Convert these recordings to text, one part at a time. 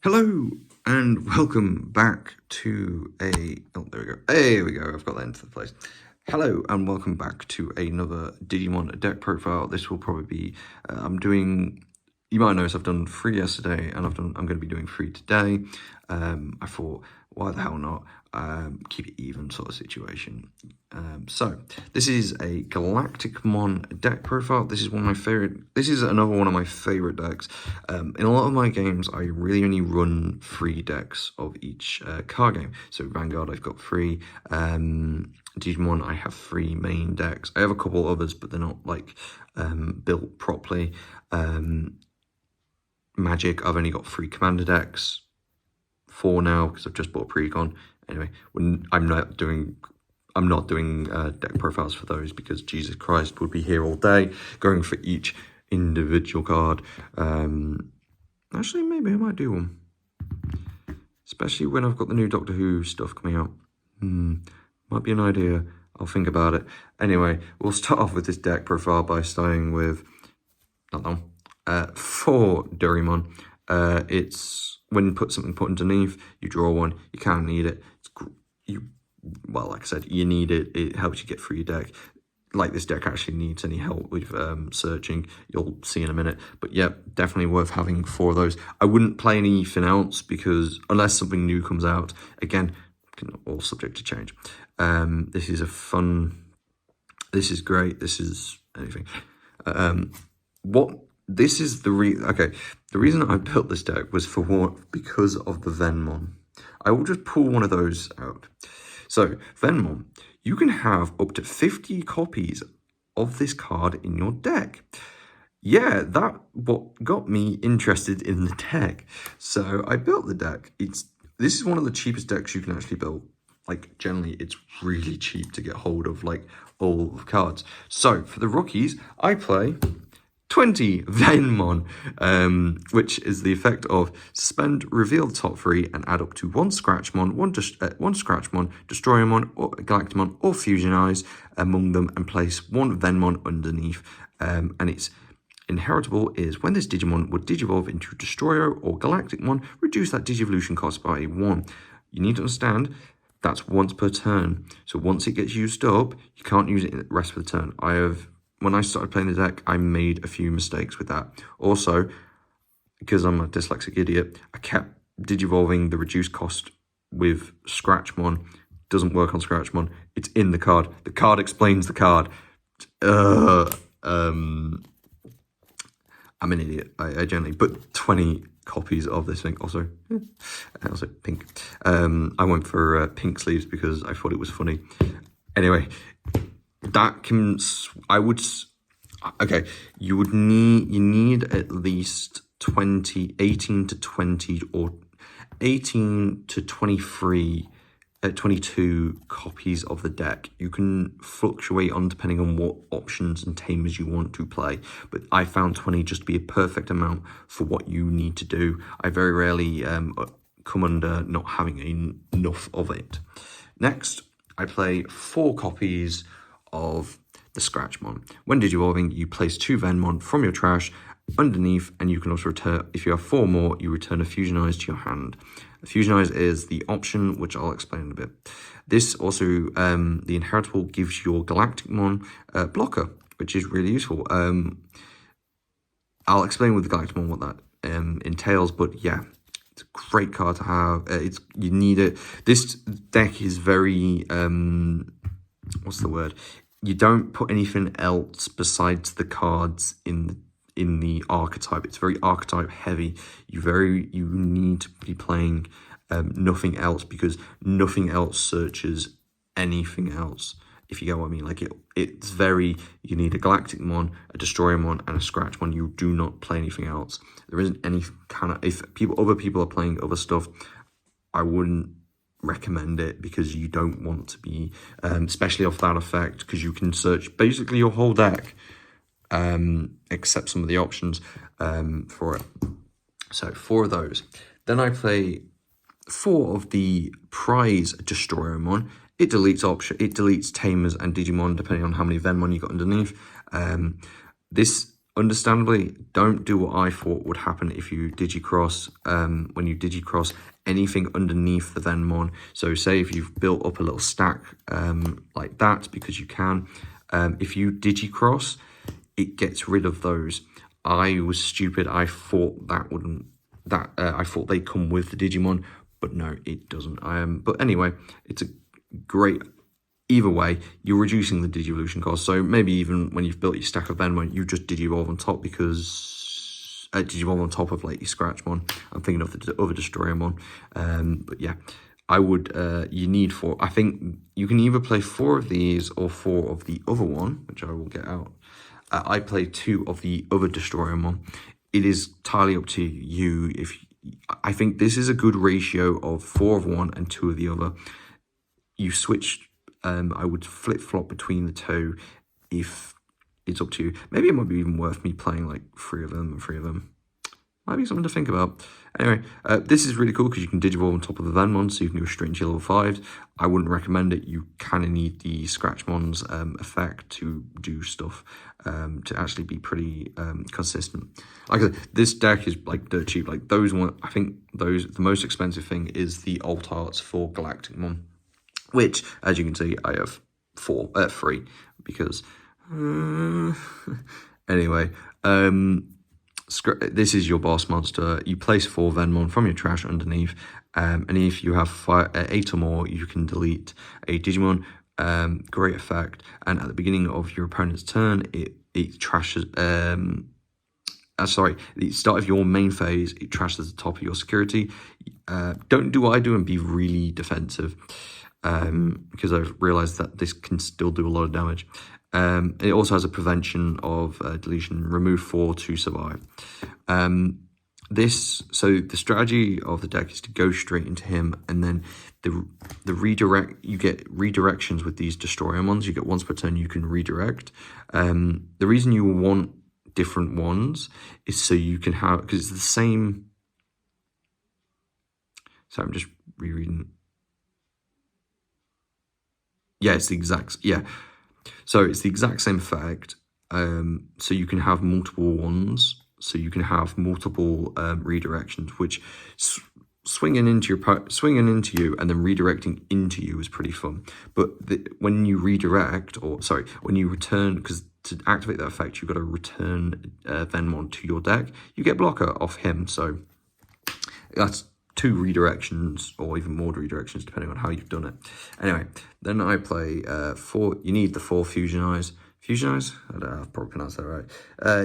Hello and welcome back to there we go, I've got that into the place. Hello and welcome back to another Digimon deck profile. This will probably be, you might notice I've done 3 yesterday and I'm going to be doing 3 today. I thought, why the hell not? Keep it even sort of situation. So this is a Galacticmon deck profile. This is another one of my favorite decks. In a lot of my games, I really only run 3 decks of each card game. So Vanguard, I've got 3. Digimon, I have 3 main decks. I have a couple others, but they're not like built properly. Magic, I've only got 3 commander decks. 4 now because I've just bought Precon. Anyway, I'm not doing deck profiles for those because Jesus Christ would be here all day going for each individual card. Actually, maybe I might do one, especially when I've got the new Doctor Who stuff coming out. Might be an idea. I'll think about it. Anyway, we'll start off with this deck profile by starting with 4 Doraemon. It's when you put something underneath, you draw 1. You can't need it. Well, like I said, you need it. It helps you get through your deck. Like this deck actually needs any help with searching. You'll see in a minute. But yeah, definitely worth having 4 of those. I wouldn't play anything else because unless something new comes out, again, all subject to change. This is this is great. This is anything. This is the reason I built this deck was because of the Venmon. I will just pull one of those out. So, Venmon, you can have up to 50 copies of this card in your deck. Yeah, that what got me interested in the deck. So, I built the deck. This is one of the cheapest decks you can actually build. Like, generally, it's really cheap to get hold of, like, all the cards. So, for the rookies, I play 20 Venmon, which is the effect of suspend, reveal the top 3, and add up to 1 Scratchmon, 1 Scratchmon, Destroyermon, or Galacticmon, or Fusionize among them, and place 1 Venmon underneath. And its inheritable is when this Digimon would Digivolve into Destroyer or Galacticmon, reduce that Digivolution cost by 1. You need to understand that's once per turn. So once it gets used up, you can't use it in the rest of the turn. When I started playing the deck, I made a few mistakes with that. Also, because I'm a dyslexic idiot, I kept digivolving the reduced cost with Scratchmon. Doesn't work on Scratchmon. It's in the card. The card explains the card. I'm an idiot. I generally put 20 copies of this thing. Also pink. I went for pink sleeves because I thought it was funny. Anyway, you need at least 18 to 20 or 18 to 23 22 copies of the deck. You can fluctuate on depending on what options and tamers you want to play, but I found 20 just to be a perfect amount for what you need to do. I very rarely come under not having enough of it. Next, I play 4 copies of the Scratchmon. When digivolving, you place 2 Venmon from your trash underneath, and you can also return, if you have 4 more, you return a Fusionize to your hand. A Fusionize is the option, which I'll explain in a bit. This also, the inheritable gives your Galacticmon blocker, which is really useful. I'll explain with the Galacticmon what that entails, but yeah, it's a great card to have. You need it. This deck is very, what's the word? You don't put anything else besides the cards in the archetype. It's very archetype heavy. You need to be playing nothing else because nothing else searches anything else. If you get what I mean, like it's very. You need a Galacticmon, a Destroyermon, and a Scratchmon. You do not play anything else. There isn't any kind of other people are playing other stuff, I wouldn't recommend it because you don't want to be, especially off that effect, because you can search basically your whole deck, except some of the options for it. So 4 of those. Then I play 4 of the prize Destroyermon. It deletes tamers and Digimon depending on how many Venmon you got underneath. This understandably, don't do what I thought would happen if you digicross, when you digicross anything underneath the Venmon. So say if you've built up a little stack like that, because you can, if you digicross, it gets rid of those. I was stupid. I thought that wouldn't, I thought they come with the Digimon, but no, it doesn't. But anyway, it's a great. Either way, you're reducing the Digivolution cost. So maybe even when you've built your stack of Venmon, you just Digivolve on top, because Digivolve on top of like your Scratchmon. I'm thinking of the other Destroyermon. But yeah, I would. You need 4. I think you can either play 4 of these or 4 of the other one, which I will get out. I play 2 of the other Destroyermon. It is entirely up to you. I think this is a good ratio of 4 of one and 2 of the other. You switch. I would flip-flop between the 2 if it's up to you. Maybe it might be even worth me playing like 3 of them and 3 of them. Might be something to think about. Anyway, this is really cool because you can Digivolve on top of the Venmon, so you can go straight into your level 5s. I wouldn't recommend it. You kind of need the Scratchmon's effect to do stuff, to actually be pretty consistent. Like I said, this deck is like dirt cheap. Like those one, I think the most expensive thing is the alt arts for Galacticmon, which, as you can see, I have 3 because anyway, this is your boss monster. You place 4 Venmon from your trash underneath, and if you have 8 or more, you can delete a Digimon. Great effect. And at the beginning of your opponent's turn, it trashes. Sorry, at the start of your main phase, it trashes the top of your security. Don't do what I do and be really defensive, because I've realized that this can still do a lot of damage. It also has a prevention of deletion, remove 4 to survive. So the strategy of the deck is to go straight into him, and then the redirect, you get redirections with these Destroyermons. You get once per turn you can redirect. The reason you want different ones is so you can have, because it's the same. So I'm just rereading. Yeah, it's the exact, yeah. So it's the exact same effect. So you can have multiple ones. So you can have multiple redirections, which swinging into you and then redirecting into you is pretty fun. But when you redirect, when you return, because to activate that effect, you've got to return Venmon to your deck. You get blocker off him. So that's 2 redirections, or even more redirections, depending on how you've done it. Anyway, then I play 4. You need the 4 Fusion Eyes. Fusion Eyes? I don't know, I've probably pronounced that right.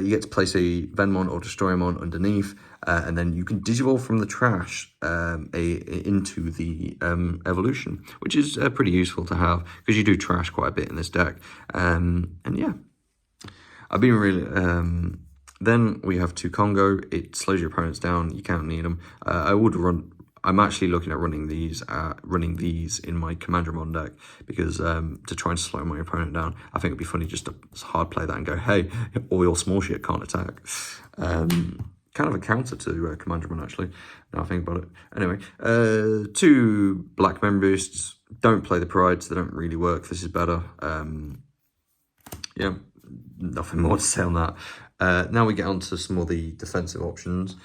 You get to place a Venmon or Destroyermon underneath, and then you can Digivolve from the trash into the evolution, which is pretty useful to have, because you do trash quite a bit in this deck. And yeah, I've been really... Then we have 2 Congo. It slows your opponents down. You can't need them. I'm actually looking at running these in my Commandramon deck, because to try and slow my opponent down. I think it'd be funny just to hard play that and go, hey, all your small shit can't attack. Kind of a counter to Commandramon, actually, now I think about it. Anyway, 2 Black Memory Boosts. Don't play the Prides. They don't really work. This is better. Yeah, nothing more to say on that. Now we get on to some of the defensive options.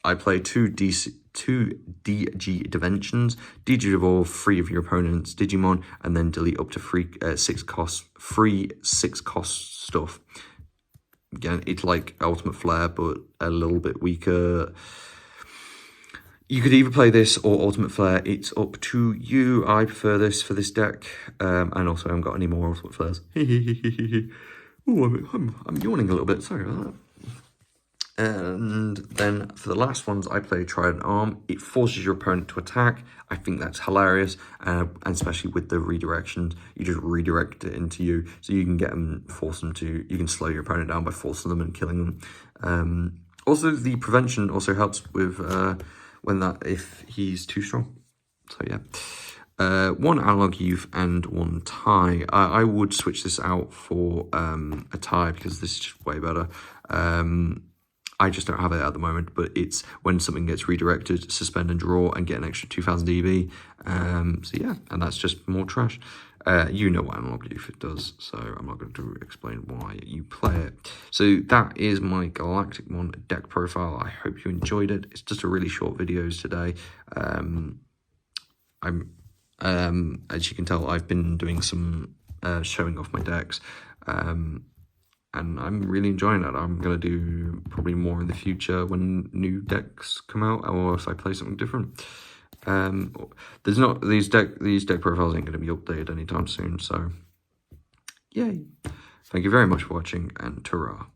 I play 2 DG Dimensions, Digivolve 3 of your opponent's Digimon, and then delete up to 6 cost stuff. Again, it's like Ultimate Flare, but a little bit weaker. You could either play this or Ultimate Flare. It's up to you. I prefer this for this deck, and also I haven't got any more Ultimate Flares. Ooh, I'm yawning a little bit, sorry about that. And then for the last ones, I play Trident Arm. It forces your opponent to attack. I think that's hilarious, and especially with the redirections, you just redirect it into you, so you can get them, you can slow your opponent down by forcing them and killing them. Also, the prevention also helps with if he's too strong. So yeah. 1 Analog Youth and 1 tie. I would switch this out for a tie, because this is just way better. I just don't have it at the moment, but it's when something gets redirected, suspend and draw, and get an extra 2000 EV. So yeah, and that's just more trash. You know what Analog Youth it does, so I'm not going to explain why you play it. So that is my Galacticmon deck profile. I hope you enjoyed it. It's just a really short videos today. As you can tell, I've been doing some showing off my decks, and I'm really enjoying it. I'm going to do probably more in the future when new decks come out, or if I play something different. There's not these deck profiles ain't going to be updated anytime soon, so yay. Thank you very much for watching, and ta-ra.